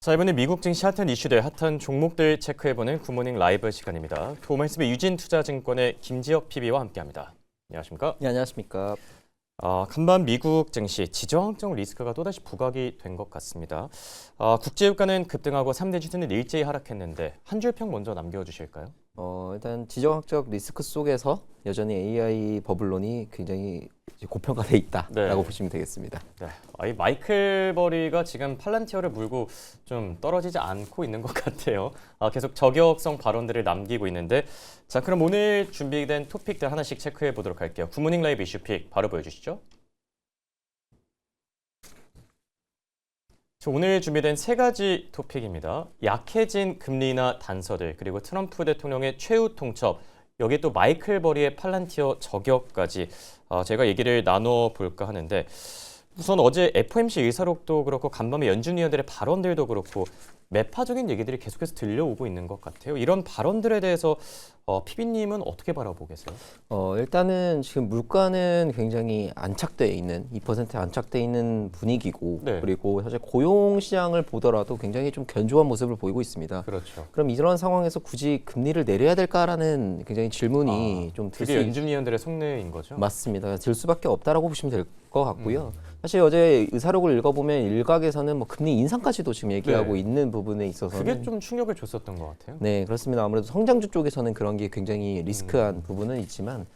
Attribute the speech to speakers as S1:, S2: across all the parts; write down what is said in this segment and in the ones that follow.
S1: 자, 이번에 미국 증시 핫한 이슈들, 핫한 종목들 체크해보는 굿모닝 라이브 시간입니다. 도마이스비 유진투자증권의 김지혁 PB와 함께합니다. 안녕하십니까?
S2: 네, 안녕하십니까?
S1: 간밤 미국 증시 지정학적 리스크가 또다시 부각이 된 것 같습니다. 국제유가는 급등하고 3대 지수는 일제히 하락했는데 한 줄 평 먼저 남겨주실까요?
S2: 일단 지정학적 리스크 속에서 여전히 AI 버블론이 굉장히 고평가돼 있다라고 보시면 되겠습니다.
S1: 이 마이클 버리가 지금 팔란티어를 물고 좀 떨어지지 않고 있는 것 같아요. 계속 저격성 발언들을 남기고 있는데, 자, 그럼 오늘 준비된 토픽들 하나씩 체크해 보도록 할게요. 굿모닝 라이브 이슈픽 바로 보여주시죠. 오늘 준비된 세 가지 토픽입니다. 약해진 금리 인하 단서들, 그리고 트럼프 대통령의 최후 통첩, 여기에 또 마이클 버리의 팔란티어 저격까지 제가 얘기를 나눠볼까 하는데, 우선 어제 FOMC 의사록도 그렇고 간밤에 연준 위원들의 발언들도 그렇고 매파적인 얘기들이 계속해서 들려오고 있는 것 같아요. 이런 발언들에 대해서 PB님은 어떻게 바라보겠어요?
S2: 일단은 지금 물가는 굉장히 안착돼 있는 2%에 안착돼 있는 분위기고, 그리고 사실 고용 시장을 보더라도 굉장히 좀 견조한 모습을 보이고 있습니다.
S1: 그렇죠.
S2: 그럼 이런 상황에서 굳이 금리를 내려야 될까라는 굉장히 질문이 좀 들 수
S1: 그게 연준 위원들의 속내인 거죠?
S2: 맞습니다. 들 수밖에 없다라고 보시면 될 것 같고요. 사실 어제 의사록을 읽어보면 일각에서는 뭐 금리 인상까지도 지금 얘기하고 있는 부분에 있어서는
S1: 그게 좀 충격을 줬었던 것 같아요.
S2: 네, 그렇습니다. 아무래도 성장주 쪽에서는 그런 게 굉장히 리스크한 부분은 있지만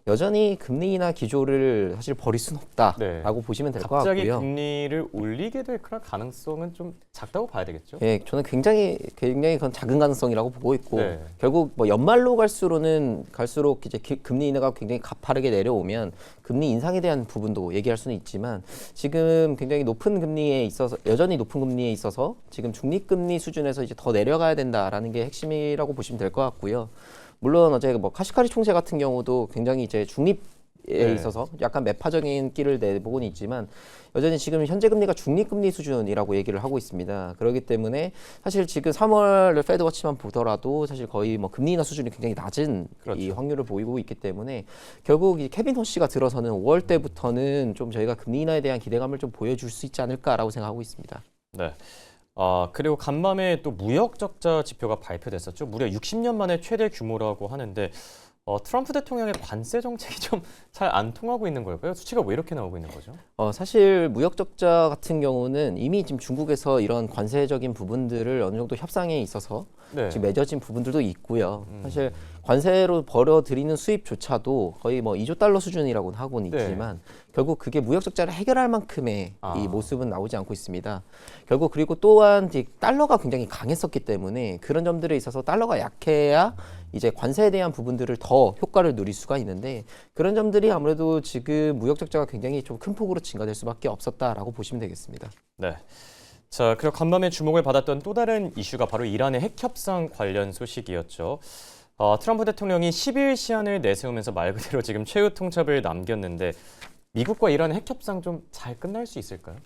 S2: 여전히 금리 인하 기조를 사실 버릴 수는 없다라고 보시면 될 것 같고요.
S1: 갑자기 금리를 올리게 될 그런 가능성은 좀 작다고 봐야 되겠죠?
S2: 예, 저는 굉장히 그건 작은 가능성이라고 보고 있고, 결국 뭐 연말로 갈수록 이제 금리 인하가 굉장히 가파르게 내려오면 금리 인상에 대한 부분도 얘기할 수는 있지만, 지금 굉장히 여전히 높은 금리에 있어서 지금 중립금리 수준에서 이제 더 내려가야 된다라는 게 핵심이라고 보시면 될 것 같고요. 물론 어제 뭐 카시카리 총재 같은 경우도 굉장히 이제 중립에 있어서 약간 매파적인 끼를 내보고는 있지만, 여전히 지금 현재 금리가 중립금리 수준이라고 얘기를 하고 있습니다. 그렇기 때문에 사실 지금 3월 페드워치만 보더라도 사실 거의 뭐 금리 인하 수준이 굉장히 낮은 이 확률을 보이고 있기 때문에, 결국 이 케빈 허쉬가 들어서는 5월 때부터는 좀 저희가 금리 인하에 대한 기대감을 좀 보여줄 수 있지 않을까라고 생각하고 있습니다.
S1: 네. 그리고 간밤에 또 무역 적자 지표가 발표됐었죠. 무려 60년 만에 최대 규모라고 하는데, 트럼프 대통령의 관세 정책이 좀 잘 안 통하고 있는 걸까요? 수치가 왜 이렇게 나오고 있는 거죠?
S2: 사실 무역 적자 같은 경우는 이미 지금 중국에서 이런 관세적인 부분들을 어느 정도 협상에 있어서 지금 맺어진 부분들도 있고요. 사실 관세로 벌어들이는 수입조차도 거의 뭐 2조 달러 수준이라고는 하고는 있지만, 결국 그게 무역 적자를 해결할 만큼의 이 모습은 나오지 않고 있습니다. 결국 그리고 또한 달러가 굉장히 강했었기 때문에 그런 점들에 있어서 달러가 약해야 이제 관세에 대한 부분들을 더 효과를 누릴 수가 있는데, 그런 점들이 아무래도 지금 무역 적자가 굉장히 좀 큰 폭으로 증가될 수밖에 없었다라고 보시면 되겠습니다.
S1: 네. 자, 그리고 간밤에 주목을 받았던 또 다른 이슈가 바로 이란의 핵 협상 관련 소식이었죠. 트럼프 대통령이 10일 시한을 내세우면서 말 그대로 지금 최후 통첩을 남겼는데, 미국과 이란의 핵 협상 좀 잘 끝날 수 있을까요?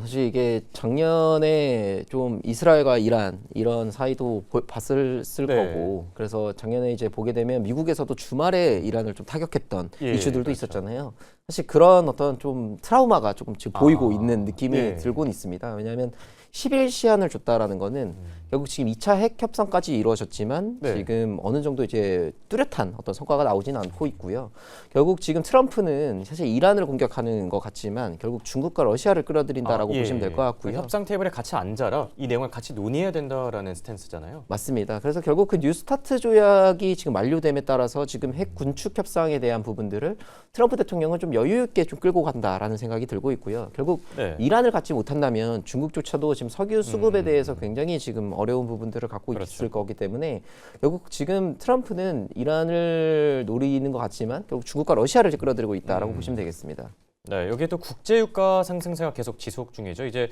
S2: 사실 이게 작년에 좀 이스라엘과 이란 이런 사이도 봤을 거고, 그래서 작년에 이제 보게 되면 미국에서도 주말에 이란을 좀 타격했던 이슈들도 있었잖아요. 사실 그런 어떤 좀 트라우마가 조금 지금 보이고 있는 느낌이 들고는 있습니다. 왜냐하면 10일 시한을 줬다라는 거는 결국 지금 2차 핵 협상까지 이루어졌지만 지금 어느 정도 이제 뚜렷한 어떤 성과가 나오지는 않고 있고요. 결국 지금 트럼프는 사실 이란을 공격하는 것 같지만 결국 중국과 러시아를 끌어들인다라고 보시면 될 것 같고요.
S1: 협상 테이블에 같이 앉아라, 이 내용을 같이 논의해야 된다라는 스탠스잖아요.
S2: 맞습니다. 그래서 결국 그 뉴스타트 조약이 지금 만료됨에 따라서 지금 핵 군축 협상에 대한 부분들을 트럼프 대통령은 좀 여유 있게 좀 끌고 간다라는 생각이 들고 있고요. 결국 이란을 갖지 못한다면 중국조차도 지금 석유 수급에 대해서 굉장히 지금 어려운 부분들을 갖고 있을 거기 때문에, 결국 지금 트럼프는 이란을 노리는 것 같지만 결국 중국과 러시아를 끌어들이고 있다라고 보시면 되겠습니다.
S1: 네, 여기에 또 국제유가 상승세가 계속 지속 중이죠. 이제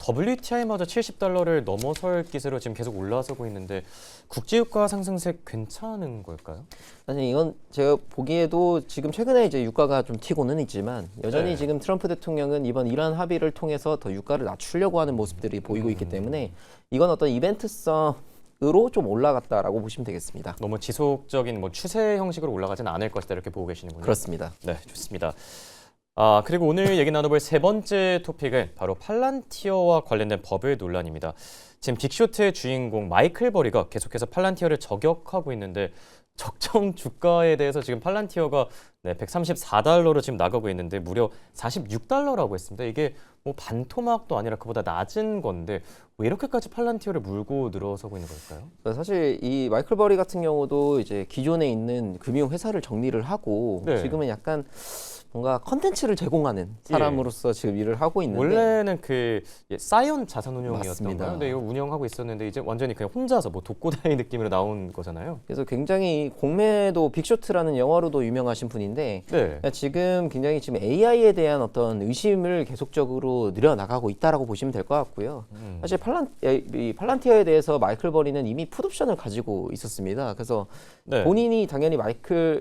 S1: WTI마저 70달러를 넘어설 기세로 지금 계속 올라서고 있는데, 국제유가 상승세 괜찮은 걸까요?
S2: 사실 이건 제가 보기에도 지금 최근에 이제 유가가 좀 튀고는 있지만, 여전히 지금 트럼프 대통령은 이번 이란 합의를 통해서 더 유가를 낮추려고 하는 모습들이 보이고 있기 때문에, 이건 어떤 이벤트성으로 좀 올라갔다라고 보시면 되겠습니다.
S1: 너무 지속적인 추세 형식으로 올라가지는 않을 것이다, 이렇게 보고 계시는군요.
S2: 그렇습니다.
S1: 네, 좋습니다. 그리고 오늘 얘기 나눠볼 세 번째 토픽은 바로 팔란티어와 관련된 법의 논란입니다. 지금 빅쇼트의 주인공 마이클 버리가 계속해서 팔란티어를 저격하고 있는데 적정 주가에 대해서 지금 팔란티어가 134달러로 지금 나가고 있는데 무려 46달러라고 했습니다. 이게 뭐 반토막도 아니라 그보다 낮은 건데 왜 이렇게까지 팔란티어를 물고 늘어서고 있는 걸까요?
S2: 사실 이 마이클 버리 같은 경우도 이제 기존에 있는 금융 회사를 정리를 하고
S1: 네.
S2: 지금은 약간 뭔가 컨텐츠를 제공하는 사람으로서 지금 일을 하고 있는데
S1: 원래는 사이언 자산운용이었던가요?
S2: 맞습니다.
S1: 근데 이거 운영하고 있었는데 이제 완전히 그냥 혼자서 뭐 독고다이 느낌으로 나온 거잖아요.
S2: 그래서 굉장히 공매도 빅쇼트라는 영화로도 유명하신 분인데
S1: 네.
S2: 지금 굉장히 지금 AI에 대한 어떤 의심을 계속적으로 늘어나가고 있다라고 보시면 될 것 같고요. 사실 이 팔란티어에 대해서 마이클 버리는 이미 풋옵션을 가지고 있었습니다. 그래서
S1: 네.
S2: 본인이 당연히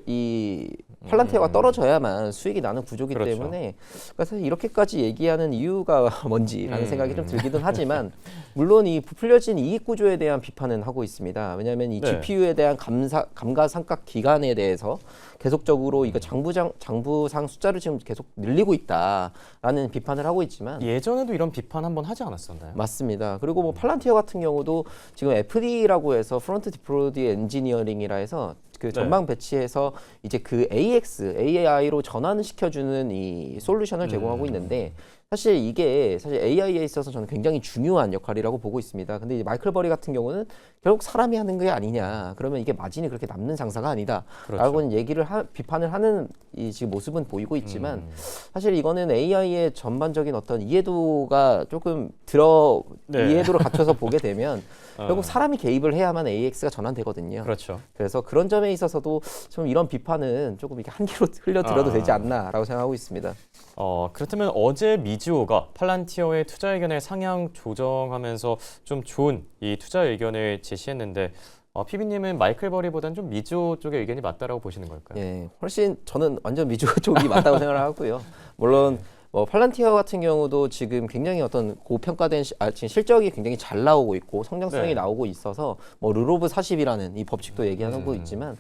S2: 이 팔란티어가 떨어져야만 수익이 나는 구조기
S1: 그렇죠.
S2: 때문에 그래서 이렇게까지 얘기하는 이유가 뭔지라는 생각이 좀 들기는 하지만 물론 이 부풀려진 이익 구조에 대한 비판은 하고 있습니다. 왜냐하면 이
S1: 네.
S2: GPU에 대한 감가상각 기간에 대해서 계속적으로 이거 장부상 숫자를 지금 계속 늘리고 있다라는 비판을 하고 있지만
S1: 예전에도 이런 비판 한번 하지 않았었나요?
S2: 맞습니다. 그리고 뭐 팔란티어 같은 경우도 지금 FD라고 해서 프론트 디플로이드 엔지니어링이라 해서 그 전방 배치해서 이제 그 AI로 전환을 시켜주는 이 솔루션을 제공하고 있는데 사실 AI에 있어서 저는 굉장히 중요한 역할이라고 보고 있습니다. 근데 이제 마이클 버리 같은 경우는 결국 사람이 하는 게 아니냐. 그러면 이게 마진이 그렇게 남는 장사가 아니다.
S1: 그렇죠.
S2: 라고는 비판을 하는 이 지금 모습은 보이고 있지만 사실 이거는 AI의 전반적인 어떤 이해도가 조금 이해도를 갖춰서 보게 되면 결국 사람이 개입을 해야만 AX가 전환되거든요.
S1: 그렇죠.
S2: 그래서 그런 점에 있어서도 좀 이런 비판은 조금 이렇게 한기로 흘려들어도 되지 않나라고 생각하고 있습니다.
S1: 그렇다면 어제 미즈오가 팔란티어의 투자 의견을 상향 조정하면서 좀 좋은 이 투자 의견을 제시했는데 PB님은 마이클 버리보다는 좀 미즈오 쪽의 의견이 맞다라고 보시는 걸까요?
S2: 예, 훨씬 저는 완전 미즈오 쪽이 맞다고 생각을 하고요. 물론 뭐 팔란티어 같은 경우도 지금 굉장히 어떤 고평가된 지금 실적이 굉장히 잘 나오고 있고 성장성이 나오고 있어서 뭐 룰 오브 40이라는 이 법칙도 얘기하고 있지만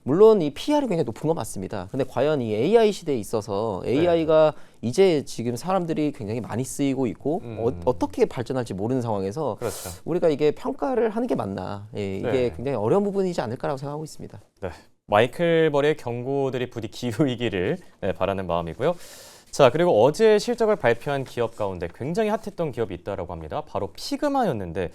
S2: 물론 이 PR이 굉장히 높은 건 맞습니다. 근데 과연 이 AI 시대에 있어서 AI가 이제 지금 사람들이 굉장히 많이 쓰이고 있고 어떻게 발전할지 모르는 상황에서
S1: 그렇죠.
S2: 우리가 이게 평가를 하는 게 맞나? 이게 굉장히 어려운 부분이지 않을까라고 생각하고 있습니다.
S1: 네. 마이클 버리의 경고들이 부디 기울이기를 바라는 마음이고요. 자, 그리고 어제 실적을 발표한 기업 가운데 굉장히 핫했던 기업이 있다라고 합니다. 바로 피그마였는데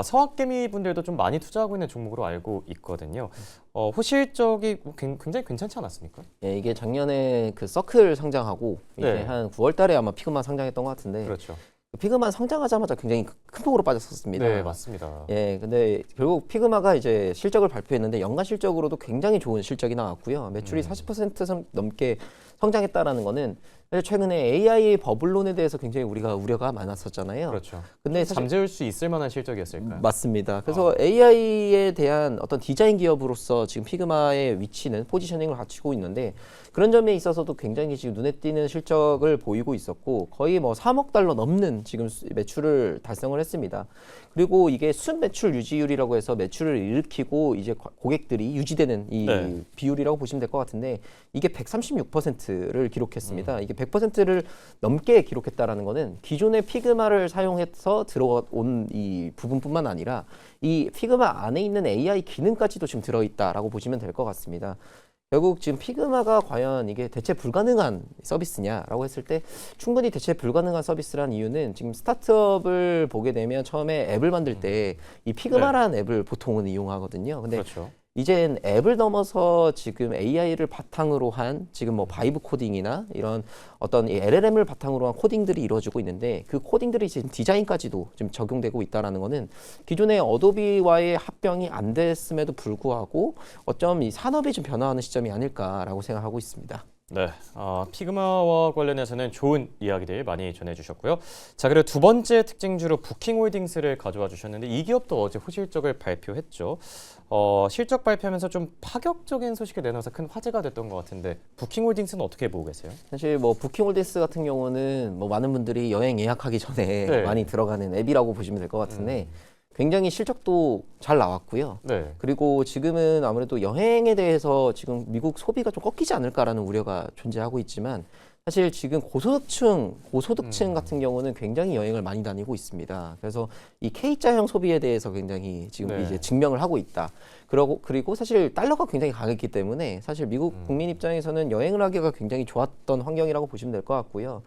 S1: 서학개미 분들도 좀 많이 투자하고 있는 종목으로 알고 있거든요. 호실적이 굉장히 괜찮지 않았습니까?
S2: 예, 이게 작년에 그 서클 상장하고 이제 한 9월 달에 아마 피그마 상장했던 것 같은데
S1: 그렇죠.
S2: 피그마 상장하자마자 굉장히 큰 폭으로 빠졌었습니다.
S1: 네, 맞습니다.
S2: 예, 근데 결국 피그마가 이제 실적을 발표했는데 연간 실적으로도 굉장히 좋은 실적이 나왔고요. 매출이 40% 넘게 성장했다라는 거는 사실 최근에 AI 버블론에 대해서 굉장히 우리가 우려가 많았었잖아요.
S1: 그렇죠.
S2: 근데 사실
S1: 잠재울 수 있을 만한 실적이었을까요?
S2: 맞습니다. 그래서 AI에 대한 어떤 디자인 기업으로서 지금 피그마의 위치는 포지셔닝을 갖추고 있는데 그런 점에 있어서도 굉장히 지금 눈에 띄는 실적을 보이고 있었고 거의 뭐 3억 달러 넘는 지금 매출을 달성을 했습니다. 그리고 이게 순 매출 유지율이라고 해서 매출을 일으키고 이제 고객들이 유지되는 이 비율이라고 보시면 될 것 같은데 이게 136%를 기록했습니다. 이게 100%를 넘게 기록했다라는 거는 기존의 피그마를 사용해서 들어온 이 부분뿐만 아니라 이 피그마 안에 있는 AI 기능까지도 지금 들어있다라고 보시면 될 것 같습니다. 결국 지금 피그마가 과연 이게 대체 불가능한 서비스냐라고 했을 때 충분히 대체 불가능한 서비스란 이유는 지금 스타트업을 보게 되면 처음에 앱을 만들 때 이 피그마라는 앱을 보통은 이용하거든요. 근데
S1: 그렇죠.
S2: 이젠 앱을 넘어서 지금 AI를 바탕으로 한 지금 뭐 바이브 코딩이나 이런 어떤 이 LLM을 바탕으로 한 코딩들이 이루어지고 있는데 그 코딩들이 지금 디자인까지도 지금 적용되고 있다라는 거는 기존의 어도비와의 합병이 안 됐음에도 불구하고 어쩜 이 산업이 좀 변화하는 시점이 아닐까라고 생각하고 있습니다.
S1: 네, 피그마와 관련해서는 좋은 이야기들 많이 전해주셨고요. 자, 그리고 두 번째 특징주로 부킹홀딩스를 가져와 주셨는데 이 기업도 어제 호실적을 발표했죠. 실적 발표하면서 좀 파격적인 소식을 내놔서 큰 화제가 됐던 것 같은데 부킹홀딩스는 어떻게 보고 계세요?
S2: 사실 뭐 부킹홀딩스 같은 경우는 뭐 많은 분들이 여행 예약하기 전에 많이 들어가는 앱이라고 보시면 될 것 같은데 굉장히 실적도 잘 나왔고요. 그리고 지금은 아무래도 여행에 대해서 지금 미국 소비가 좀 꺾이지 않을까라는 우려가 존재하고 있지만 사실 지금 고소득층 같은 경우는 굉장히 여행을 많이 다니고 있습니다. 그래서 이 K자형 소비에 대해서 굉장히 지금
S1: 네.
S2: 이제 증명을 하고 있다. 그리고 사실 달러가 굉장히 강했기 때문에 사실 미국 국민 입장에서는 여행을 하기가 굉장히 좋았던 환경이라고 보시면 될 것 같고요.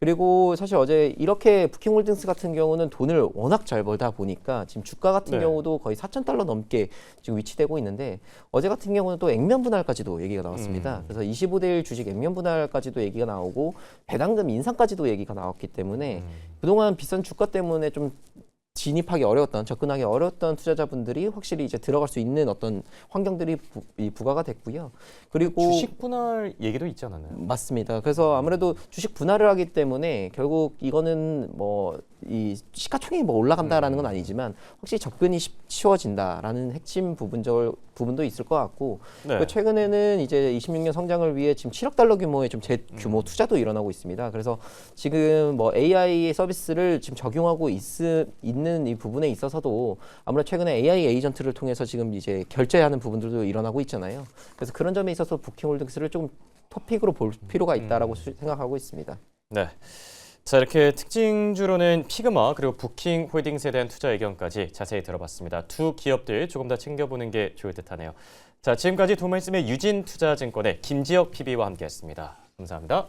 S2: 그리고 사실 어제 이렇게 부킹홀딩스 같은 경우는 돈을 워낙 잘 벌다 보니까 지금 주가 같은
S1: 네.
S2: 경우도 거의 4,000달러 넘게 지금 위치되고 있는데 어제 같은 경우는 또 액면 분할까지도 얘기가 나왔습니다. 그래서 25대 1 주식 액면 분할까지도 얘기가 나오고 배당금 인상까지도 얘기가 나왔기 때문에 그동안 비싼 주가 때문에 좀 진입하기 어려웠던 접근하기 어려웠던 투자자분들이 확실히 이제 들어갈 수 있는 어떤 환경들이 부과가 됐고요. 그리고
S1: 주식 분할 얘기도 있지 않았나요?
S2: 맞습니다. 그래서 아무래도 주식 분할을 하기 때문에 결국 이거는 뭐 이 시가총액이 뭐 올라간다라는 건 아니지만 확실히 접근이 쉬워진다라는 핵심 부분도 있을 것 같고
S1: 네.
S2: 그리고 최근에는 이제 26년 성장을 위해 지금 7억 달러 규모의 좀 재규모 투자도 일어나고 있습니다. 그래서 지금 뭐 AI 서비스를 지금 적용하고 있는 이 부분에 있어서도 아무래도 최근에 AI 에이전트를 통해서 지금 이제 결제하는 부분들도 일어나고 있잖아요. 그래서 그런 점에 있어서 부킹홀딩스를 좀 토픽으로 볼 필요가 있다라고 생각하고 있습니다.
S1: 네. 자, 이렇게 특징주로는 피그마 그리고 부킹홀딩스에 대한 투자 의견까지 자세히 들어봤습니다. 두 기업들 조금 더 챙겨보는 게 좋을 듯하네요. 자, 지금까지 도말씀의 유진투자증권의 김지혁 PB와 함께했습니다. 감사합니다.